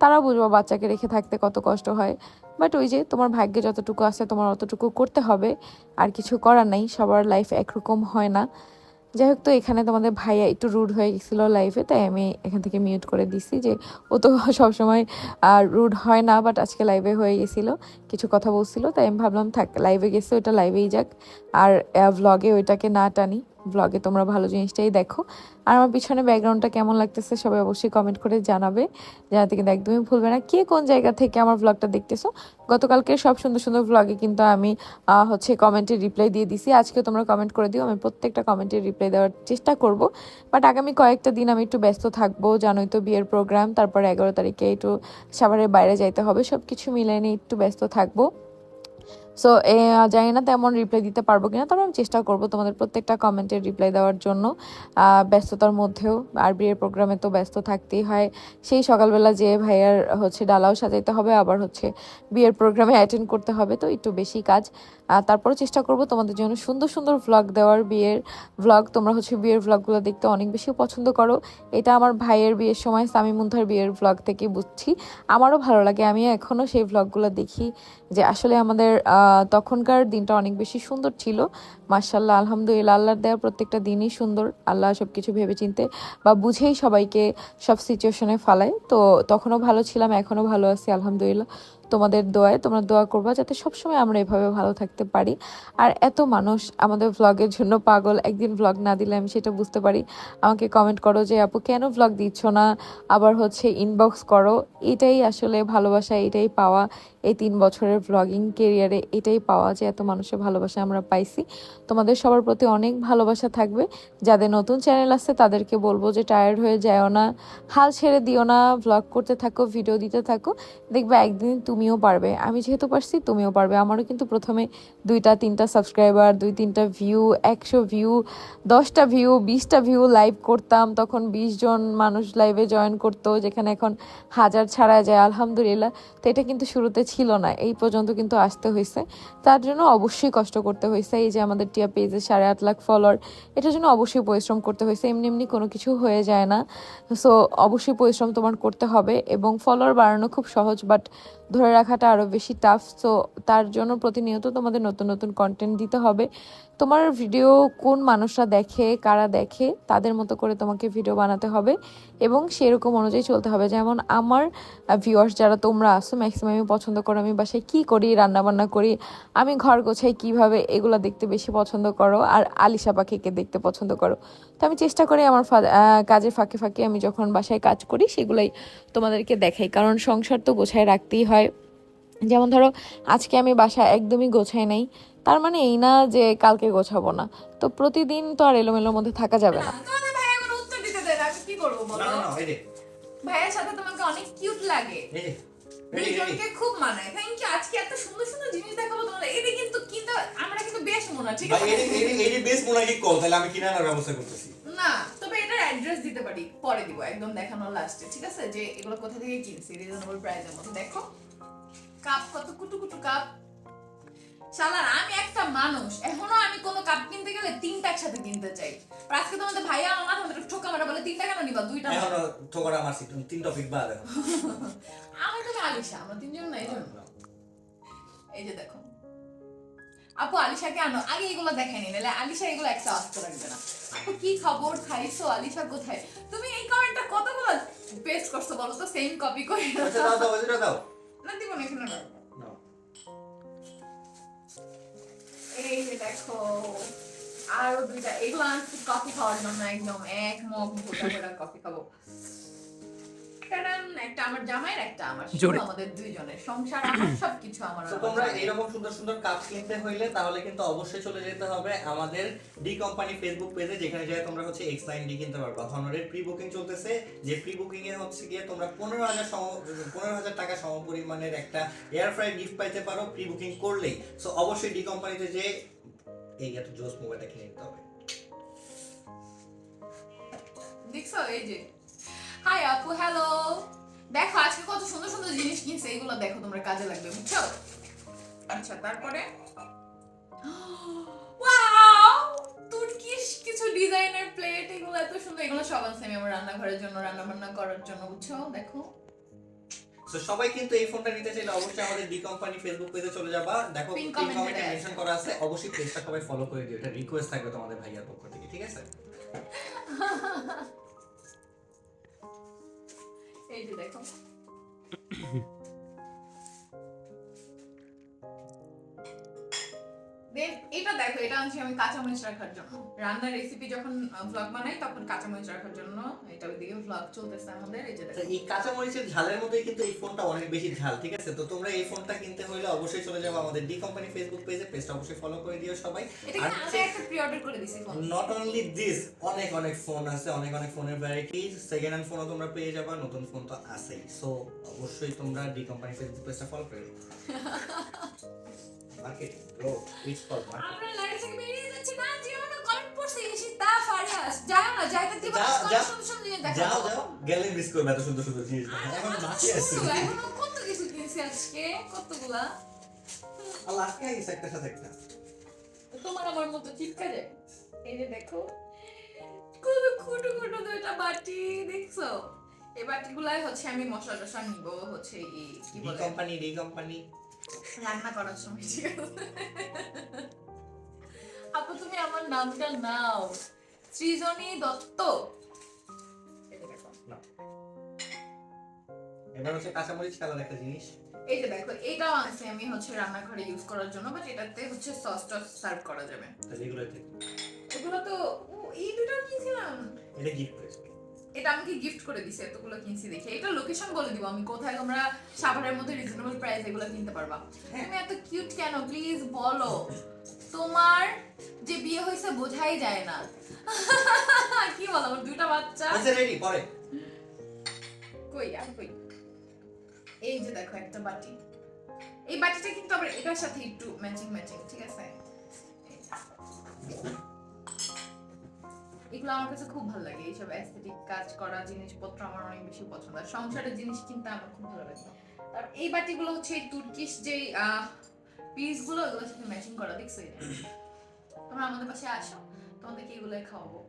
তারা বুঝবা বাচ্চাকে রেখে থাকতে কত কষ্ট হয়। বাট ওই যে তোমার ভাগ্যে যতটুকু আছে তোমার অতটুকু করতে হবে, আর কিছু করার নাই। সবার লাইফ একরকম হয় না। যাই হোক, তো এখানে তোমাদের ভাইয়া একটু রুড হয়ে গেছিলো লাইফে, তাই আমি এখান থেকে মিউট করে দিছি। যে ও তো সবসময় রুড হয় না, বাট আজকে লাইভে হয়ে গেছিলো, কিছু কথা বলছিল, তাই আমি ভাবলাম থাক, লাইভে গেছে ওটা লাইভেই যাক, আর ভ্লগে ওইটাকে না টানি। ভ্লগে তোমরা ভালো জিনিসটাই দেখো। আর আমার পিছনে ব্যাকগ্রাউন্ডটা কেমন লাগতেছে সবাই অবশ্যই কমেন্ট করে জানাবে, জানাতে কিন্তু একদমই ভুলবে না। কে কোন জায়গা থেকে আমার ভ্লগটা দেখতেছো। গতকালকে সব সুন্দর সুন্দর ভ্লগে কিন্তু আমি হচ্ছে কমেন্টে রিপ্লাই দিয়ে দিছি। আজকে তোমরা কমেন্ট করে দিও, আমি প্রত্যেকটা কমেন্টের রিপ্লাই দেওয়ার চেষ্টা করব। বাট আগামী কয়েকটা দিন আমি একটু ব্যস্ত থাকবো, জানোই তো বিয়ের প্রোগ্রাম, তারপরে 11 তারিখে একটু সাভারের বাইরে যাইতে হবে, সব কিছু মিলিয়ে নিয়ে একটু ব্যস্ত থাকবো। সো জানি না তেমন রিপ্লাই দিতে পারবো কিনা, তবে আমি চেষ্টা করবো তোমাদের প্রত্যেকটা কমেন্টের রিপ্লাই দেওয়ার জন্য, ব্যস্ততার মধ্যেও। আর বিয়ের প্রোগ্রামে তো ব্যস্ত থাকতেই হয়। সেই সকালবেলা যে ভাইয়ার হচ্ছে ডালাও সাজাইতে হবে, আবার হচ্ছে বিয়ের প্রোগ্রামে অ্যাটেন্ড করতে হবে, তো একটু বেশি কাজ। তারপরে চেষ্টা করব তোমাদের জন্য সুন্দর সুন্দর ভ্লগ দেওয়ার, বিয়ের ভ্লগ। তোমরা হচ্ছে বিয়ের ভ্লগগুলো দেখতে অনেক বেশি পছন্দ করো। এটা আমার ভাইয়ের বিয়ের সময় সামি মুন্থার বিয়ের ভ্লগ থেকে বুঝছি, আমারও ভালো লাগে। আমি এখনও সেই ভ্লগগুলো দেখি, যে আসলে আমাদের তখনকার দিনটা অনেক বেশি সুন্দর ছিল। মাশাআল্লাহ, আলহামদুলিল্লাহ, আল্লাহর দেওয়া প্রত্যেকটা দিনই সুন্দর। আল্লাহ সব কিছু ভেবে চিনতে বা বুঝেই সবাইকে সব সিচুয়েশনে ফালায়। তো তখনও ভালো ছিলাম, এখনও ভালো আছি আলহামদুলিল্লাহ। তোমাদের দোয়ায়, তোমরা দোয়া করবা যাতে সবসময় আমরা এভাবে ভালো থাকতে পারি। আর এত মানুষ আমাদের ভ্লগের জন্য পাগল, একদিন ভ্লগ না দিলে আমি সেটা বুঝতে পারি। আমাকে কমেন্ট করো যে আপু কেন ভ্লগ দিচ্ছ না, আবার হচ্ছে ইনবক্স করো। এটাই আসলে ভালোবাসা, এটাই পাওয়া এই 3 বছরের ভ্লগিং কেরিয়ারে, এটাই পাওয়া যে এত মানুষের ভালোবাসা আমরা পাইছি। তোমাদের সবার প্রতি অনেক ভালোবাসা থাকবে। যাদের নতুন চ্যানেল আছে তাদেরকে বলবো যে টায়ার্ড হয়ে যাও না, হাল ছেড়ে দিও না, ভ্লগ করতে থাকো, ভিডিও দিতে থাকো, দেখবে একদিন তুমিও পারবে। আমি যেহেতু পারছি, তুমিও পারবে। আমারও কিন্তু প্রথমে 2টা 3টা সাবস্ক্রাইবার, 2-3টা ভিউ, 100 ভিউ, 10টা ভিউ, 20টা ভিউ, লাইভ করতাম তখন 20 জন মানুষ লাইভে জয়েন করতো, যেখানে এখন 1000 ছাড়া যায় আলহামদুলিল্লাহ। তো এটা কিন্তু শুরুতে ছিল না, এই পর্যন্ত কিন্তু আসতে হয়েছে, তার জন্য অবশ্যই কষ্ট করতে হয়েছে। এই যে আমাদের ভাটিয়া পেজে 8.5 লাখ ফলোয়ার, এটার জন্য অবশ্যই পরিশ্রম করতে হয়েছে, এমনি এমনি কোনো কিছু হয়ে যায় না। সো অবশ্যই পরিশ্রম তোমার করতে হবে, এবং ফলোয়ার বাড়ানো খুব সহজ, বাট ধরে রাখাটা আরও বেশি টাফ। সো তার জন্য প্রতিনিয়ত তোমাদের নতুন নতুন কন্টেন্ট দিতে হবে। তোমার ভিডিও কোন মানুষরা দেখে, কারা দেখে, তাদের মতো করে তোমাকে ভিডিও বানাতে হবে এবং সেরকম অনুযায়ী চলতে হবে। যেমন আমার ভিউয়ার্স যারা তোমরা আসো, ম্যাক্সিমামই পছন্দ করো আমি বাসায় কী করি, রান্নাবান্না করি, আমি ঘর গোছাই কীভাবে, এগুলো দেখতে বেশি পছন্দ করো, আর আলিশা পাখিকে দেখতে পছন্দ করো। তো আমি চেষ্টা করি আমার কাজের ফাঁকে ফাঁকে আমি যখন বাসায় কাজ করি সেগুলাই তোমাদেরকে দেখাই, কারণ সংসার তো গোছায় রাখতেই হয়। যেমন ধরো আজকে আমি বাসা একদমই গোছাই নাই, তার মানে এই না যে কালকে গোছাবো না। তো প্রতিদিন তো আর এলোমেলোর মধ্যে থাকা যাবে না। তোমাদের ভাইয়া কোনো উত্তর দিতে দেয় না, আমি কি করবো বলো? এই যে ভাইয়ের সাথে তোমাকে অনেক কিউট লাগে, এই যে রেডি রেডি দুজনকে খুব মানায়। Thank you. আজকে এত সুন্দর সুন্দর জিনিস দেখাবো তোমাদের। এটা কিন্তু আমরা কিন্তু বেশ মনে, ঠিক ভাই আছে? এই যে বেস মোনাকি কল, তাহলে আমি কিনার ব্যবস্থা করতেছি। না, তবে এটার অ্যাড্রেস দিতে পারি, পরে দিব একদম দেখানোর লাস্টে, ঠিক আছে? যে এগুলো কোথা থেকে কিনছি রিজনেবল প্রাইসের মধ্যে। দেখো কাপ, কত কুটু কুটু কাপ। শালার আমি একটা মানুষ, এখনো আমি কোনো কাপ কিনতে গেলে 3টা একসাথে কিনতে চাই। আর আজকে তোমাদের ভাইয়া আমার মাথা মধ্যে ঠোকা মারা বলে 3টা কেন নিবা, 2টা এখন ঠোকরা মারছি, 3 টপিক বাদ। আমি তুমি আলিশা, আমরা তিনজন না, এই জন্য। এই যে দেখো আপু, আলিশাকে আনো আগে, এগুলো দেখাই নি, নাহলে আলিশা এগুলো একটা আস্ত রাখবে না। আপু কি খবর, খাইছো? আলিশা কোথায়? তুমি এই কমেন্টটা কতগুলো পেস্ট করছো বলো তো, সেম কপি করে? আচ্ছা দাও দাও, এটা দাও। না দিব না, এখানে রাখো। নাও। এই যে দেখো আরো 2টা, এগুলো আনছি কফি খাওয়ার জন্য, একদম এক মগ ভোটা কফি খাবো। টাডান, একটা আমার জামাইয়ের, একটা আমার, শুধু আমাদের দুইজনের সংসার, আমার সবকিছু আমার। তো তোমরা এরকম সুন্দর সুন্দর কাপ কিনতে হইলে তাহলে কিন্তু অবশ্যই চলে যেতে হবে আমাদের ডি কোম্পানি ফেসবুক পেজে, যেখানে যায় তোমরা হচ্ছে X9D কিনতে পারবা। হনরের প্রি বুকিং চলতেছে, যে প্রি বুকিং এ হচ্ছে গিয়ে তোমরা 15,000 টাকা সমপরিমাণের একটা এয়ার ফ্রাই গিফট পাইতে পারো প্রি বুকিং করলেই। সো অবশ্যই ডি কোম্পানিতে যে এই এত জোস মোবাইলটা কিনে নিতে হবে। দেখছো? এই যে হাই আপু, হ্যালো। দেখো আজকে কত সুন্দর সুন্দর জিনিস কিনছে, এগুলো দেখো, তোমরা কাজে লাগবে, বুঝছো? আচ্ছা, তারপরে ওয়াও, তুর্কিশ কিছু ডিজাইনের প্লেট, এগুলো এত সুন্দর, এগুলো সব আছে আমি আমার রান্নাঘরের জন্য, রান্না বান্না করার জন্য, বুঝছো? দেখো সো সবাই কিন্তু এই ফোনটা নিতে চাইলে অবশ্যই আমাদের ডি কোম্পানি ফেসবুক পেজে চলে যাবা, দেখো Pin পিন comment এ কমেন্টে দেয়া মেনশন করা আছে, অবশ্যই পেজটা সবাই ফলো করে দিও, এটা রিকোয়েস্ট থাকবে তোমাদের ভাইয়ার পক্ষ থেকে, ঠিক আছে? এই যে দেখো দেন এটা দেখো, এটা আনছি আমি কাঁচামরিচ রাখার জন্য, রান্নার রেসিপি যখন ভ্লগ বানাই তখন কাঁচামরিচ রাখার জন্য। এটা ওইদিকে ভ্লগ চলতেছে আমাদের। এই যে তো দেখো এই কাঁচামরিচের ঝালের মধ্যে কিন্তু এই ফোনটা অনেক বেশি ঝাল, ঠিক আছে? তো তোমরা এই ফোনটা কিনতে হলে অবশ্যই চলে যাবো আমাদের ডি কোম্পানি ফেসবুক পেজে, পেজটা অবশ্যই ফলো করে দিও সবাই। এটা আর কিন্তু আমি একটা প্রি অর্ডার করে দিছি ফোন। নট অনলি দিস, অনেক অনেক ফোন আছে, অনেক অনেক ফোনের ভ্যারাইটি, সেকেন্ড হ্যান্ড ফোনও তোমরা পেয়ে যাবা, নতুন ফোন তো আছেই। সো অবশ্যই তোমরা ডি কোম্পানি ফেসবুক পেজটা ফলো করে দিও। Marketing bro, it's for marketing. আমরা লাইভ থেকে বেরিয়ে যাচ্ছি না, জীবনে কমেন্ট পড়ছি এসে তা ফারিয়াস যাও না, যাইতে দিব না, যাও, সুন্দর সুন্দর জিনিস দেখো। যাও যাও, গেলে মিস করবে এত সুন্দর সুন্দর জিনিস দেখা, এখন বাকি আছে। এখনো কত কিছু কিনছি আজকে, কতগুলা। আল্লাহ আজকে গেছে একটা সাথে একটা। তোমার আমার মতো চিপকা যায়। এই যে দেখো কত খুঁটো খুঁটো 2টা বাটি, দেখছো? এই বাটিগুলাই হচ্ছে আমি মশলা টশলা নিব, হচ্ছে কি ডি বলে, কোম্পানি রান্না করার সময়, ঠিক আছে? আপু তুমি আমার নামটা নাও, সৃজনী দত্ত। এই যে দেখো, এবার হচ্ছে কাঁচামরিচ কালার একটা জিনিস। এই যে দেখো, এটাও আনছি আমি হচ্ছে রান্নাঘরে ইউজ করার জন্য, বাট এটাতে হচ্ছে সস টস সার্ভ করা যাবে। তাহলে এগুলো থেকে এগুলো তো এই দুটো কিনছিলাম, এটা গিফট করেছি। এটা আমাকে গিফট করে দিছে, এতগুলো কিনছি দেখে। এটা লোকেশন বলে দিব আমি, কোথায় তোমরা সাভারের মধ্যে রিজনেবল প্রাইস এগুলো কিনতে পারবা। তুমি এত কিউট কেন প্লিজ বলো? তোমার যে বিয়ে হয়েছে বোঝাই যায় না। কি বলো, আমার 2টা বাচ্চা। আচ্ছা রেডি, পরে কই আর কই। এই যে দেখো একটা বাটি, এই বাটিটা কিন্তু আবার এটার সাথে একটু ম্যাচিং, ঠিক আছে? এগুলো আমার কাছে খুব ভালো লাগে, এইসব অ্যাস্থেটিক কাজ করা জিনিসপত্র আমার অনেক বেশি পছন্দ, আর সংসারের জিনিস কিনতে আমার খুব ভালো লাগে। আর এই বাটিগুলো হচ্ছে এই তুর্কিশ যে পিসগুলো, এগুলোর সাথে ম্যাচিং করা, দেখছো? তোমরা আমাদের পাশে আসো, তোমাদেরকে এগুলো খাওয়াবো।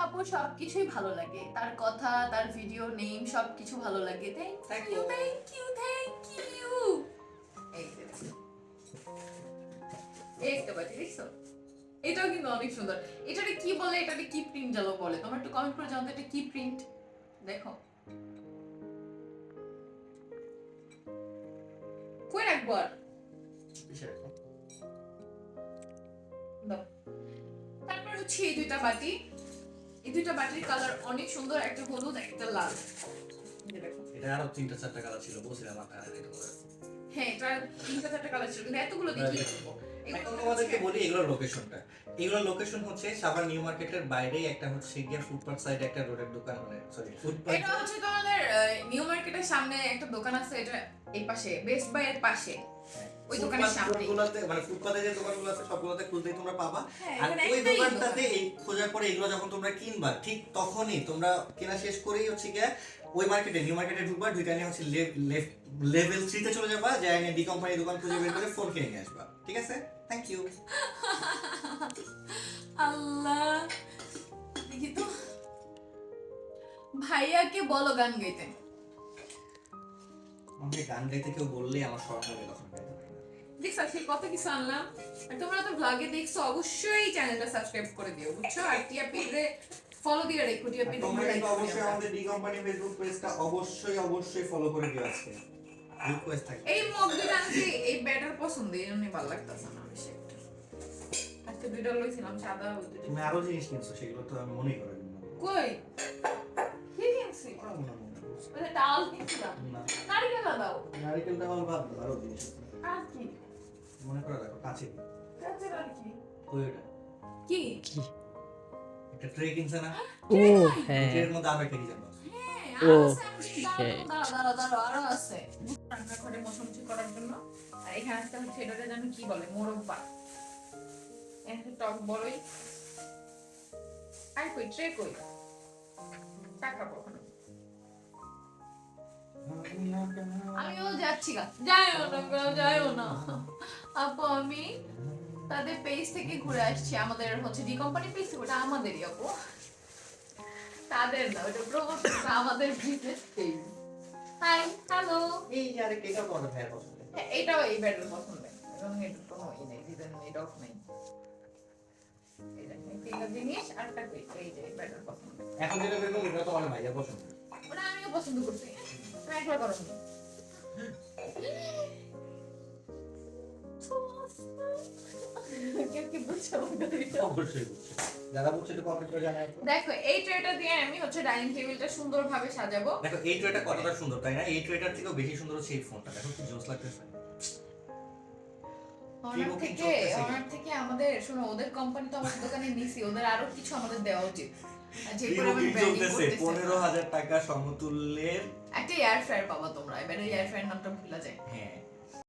আপুর সবকিছুই ভালো লাগে, তার কথা, তার ভিডিও নেম সবকিছু ভালো লাগে। Thank you thank you thank you. এই দেখো, একটা বাটি দেখছো, এটাও কিন্তু অনেক সুন্দর। এটারে কি বলে, এটারে কি প্রিন্ট জানো বলে, তোমরা একটু কমেন্ট করে জানাও তো এটা কি প্রিন্ট। দেখো কই রাখবো আর দাও। তারপর হচ্ছে এই দুইটা বাটি, এই দুইটা বাটির কালার অনেক সুন্দর, একটা হলুদ একটা লাল। এই যে দেখো, এটা আরো 3-4টা কালার ছিল, বলছিলাম আপনারা এটা করে। হ্যাঁ এটা 3-4টা কালার ছিল, কিন্তু এতগুলো দিয়ে কি করবো। এখন তোমাদেরকে বলি এগুলোর লোকেশনটা। এগুলোর লোকেশন হচ্ছে সাভার নিউ মার্কেটের বাইরে একটা হচ্ছে গিয়ে ফুটপাথ সাইডে একটা রোডের দোকান, মানে সরি ফুটপাথ। এটা হচ্ছে তোমাদের নিউ মার্কেটের সামনে একটা দোকান আছে, এটা এই পাশে বেস্ট বাই এর পাশে, ওই দোকানের সামনে। ফুটপাথগুলোতে মানে ফুটপাথে যে দোকানগুলো আছে সবগুলোতে খুলতেই তোমরা পাবা। হ্যাঁ, আর এখানে ওই একটাই দোকানটাতে দোকান। এই খোঁজার পরে এগুলো যখন তোমরা কিনবা ঠিক তখনই তোমরা কেনা শেষ করেই হচ্ছে গিয়ে ওই মার্কেটে নিউ মার্কেটে ঢুকবা, ঢুকে নিয়ে হচ্ছে লেভেল 3 তে চলে যাবা, যাই নিয়ে ডি কোম্পানি দোকান খুঁজে বের করে ফোন কিনে নিয়ে আসবা। ঠিক আছে, থ্যাংক ইউ। আল্লাহ, দেখি তো ভাইয়াকে বলো গান গাইতে। আমাকে গান গাইতে কেউ বললেই আমার স্বর্ণ হয়ে তখন গাইতে পারি না। দেখছো সে কত কিছু আনলাম। আর তোমরা তো ব্লগে দেখছো, অবশ্যই চ্যানেলটা সাবস্ক্রাইব করে দিও, বুঝছো? আর টিয়া পিরে ফলো দিয়ে রেখো, টিয়া পিরে তোমরা কিন্তু অবশ্যই আমাদের ডি কোম্পানি ফেসবুক পেজটা অবশ্যই ফলো করে দিও আজকে। রিকোয়েস্ট থাকে। এই মগ দুটো আনছি, এই ব্যাটার পছন্দ, এই জন্যই ভালো লাগতেছে না বেশি একটা। আজকে দুইটা লইছিলাম সাদা, ওই দুটো তুমি আরো জিনিস কিনছো, সেগুলো তো আমি মনেই করি না। কই কি কিনছি? ওরা মনে মনে বলছে। ওই যে ডাল কিনছিলাম, না, নারিকেল দাও। নারিকেলটা আমার বাদ দাও, আরো জিনিস আছে। আর কি মনে করে রাখো, কাছে কাঁচের আর কি কই ওটা? কি একটা ট্রে কিনছে না? ও হ্যাঁ ট্রের মধ্যে আরো একটা কি জানো? হ্যাঁ, ও, আরো আছে, দাঁড়াও, আরো আছে রান্নার ঘরে মশমুচি করার জন্য। আর এখানে একটা হচ্ছে, এটাতে জানি কি বলে, মোরব্বা। এখানে টক বড়ই। আর কই ট্রে কই, টাকা কখনো আমিও যাচ্ছি গা, যাইও না আপু। আমি তাদের পেজ থেকে ঘুরে আসছি, আমাদের হচ্ছে ডি কোম্পানি পেজ, ওটা আমাদেরই আপু, তাদের না, ওটা প্রমোশন, আমাদের বিজনেস পেজ। হাই হ্যালো, এই যে আরেকটা, এটা তোমাদের ভাইয়ের পছন্দ। এটাও এই ব্যাটার পছন্দ, এবং এটা কোনো ই নেই, রিজন নেই, ডক নেই। এটা একটা জিনিস, আর একটা এই যে ব্যাটার পছন্দ, এখন যেটা বের করবো এটা তোমার ভাইয়ের পছন্দ। ওটা আমিও পছন্দ করছি, তুমি একবার করো নি। কেউ কি বুঝছো? অবশ্যই বুঝছে, যারা বুঝছে একটু কমেন্ট করে জানায়। দেখো এই ট্রেটা দিয়ে আমি হচ্ছে ডাইনিং টেবিলটা সুন্দরভাবে সাজাবো। দেখো এই ট্রেটা কতটা সুন্দর, তাই না? এই ট্রেটার থেকেও বেশি সুন্দর হচ্ছে এই ফোনটা। দেখো কি জোস লাগতেছে। অনার থেকে আমাদের, শোনো, ওদের কোম্পানি তো আমাদের দোকানে নিছি, ওদের আরো কিছু আমাদের দেওয়া উচিত। আর যে পরিমাণ ব্র্যান্ডিং করতেছে, 15,000 টাকা সমতুল্যের। একটা এয়ার ফ্রায়ার পাবা তোমরা, এবারে এয়ার ফ্রায়ার নামটা ভুলা যায়। হ্যাঁ,